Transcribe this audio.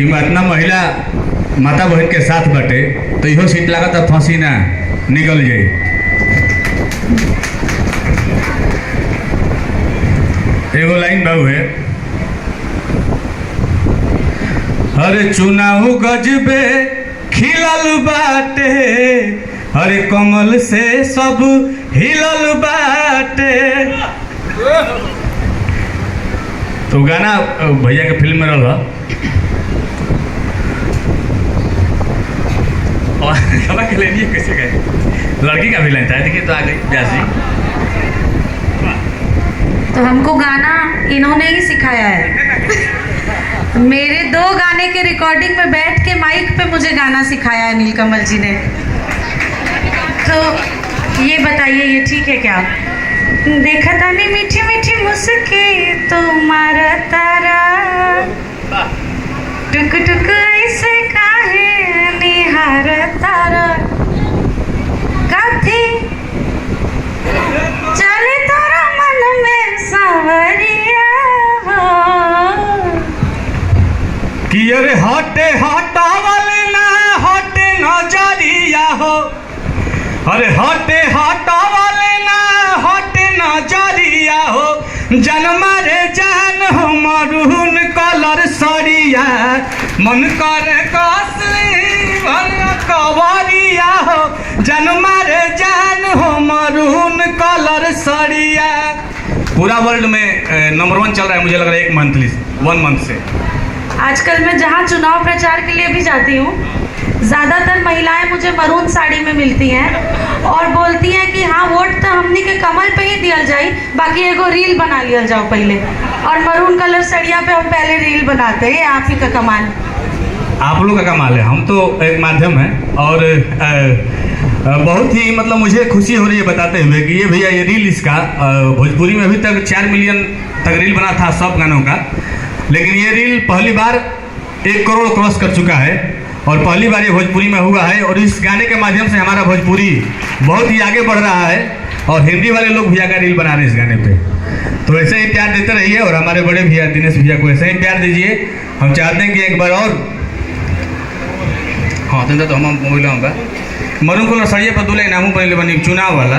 कि इतना महिला माता बहन के साथ बटे तो इहो सीट लागत फंसी ना निकल जाए। एगो लाइन बाबू है, अरे चुनाव गजबे खिलल बाटे, अरे कमल से सब हिलल बाटे। तो गाना भैया के फिल्म में रहा और के लिए कैसे गए, लड़की का भी लाइन था। देखिए तो आ गई ब्यासी। तो हमको गाना इन्होंने ही सिखाया है। मेरे 2 गाने के रिकॉर्डिंग में बैठ के माइक पे मुझे गाना सिखाया है नीलकमल जी ने। तो ये बताइए ये ठीक है क्या? देखा तानी मीठी मीठी मुस्की तुम्हारा तारा, टुक टुक ऐसे काहे निहार तारा, काथी चले तारा मन में सांवरिया हो। कि अरे हटे हटा वाले ना हटे नजरिया हो, अरे हटे हटा वाले ना हटे नजरिया हो, जन्मा रे जान हो मरून कलर सरिया, मन करे कसली भर कवरिया हो, जन्मा रे जान हो मरून कलर सरिया। पूरा वर्ल्ड में नंबर 1 चल रहा है मुझे लग रहा है 1 मंथ से। आजकल मैं जहाँ चुनाव प्रचार के लिए भी जाती हूँ, ज़्यादातर महिलाएं मुझे मरून साड़ी में मिलती हैं और बोलती हैं कि हाँ वोट तो हमनी के कमल पे ही दिया जाए, बाकी एगो रील बना लिया जाओ पहले। और मरून कलर सड़िया पे हम पहले रील बनाते हैं। आप ही का कमाल, आप लोग का कमाल है, हम तो एक माध्यम है। और बहुत ही मतलब मुझे खुशी हो रही है बताते हुए कि ये भैया ये रील इसका भोजपुरी में अभी तक 4 मिलियन तक रील बना था सब गानों का, लेकिन ये रील पहली बार 1 करोड़ क्रॉस कर चुका है और पहली बार ये भोजपुरी में हुआ है। और इस गाने के माध्यम से हमारा भोजपुरी बहुत ही आगे बढ़ रहा है और हिंदी वाले लोग भैया का रील बना रहे हैं इस गाने पे। तो ऐसे ही प्यार देते रहिए और हमारे बड़े भैया दिनेश भैया को ऐसे ही प्यार दीजिए। हम चाहते हैं कि एक बार और हाँ तो हम मोबाइल होगा मरून कलर सड़िए पर दूल्हे नामू पहले बनी चुनाव वाला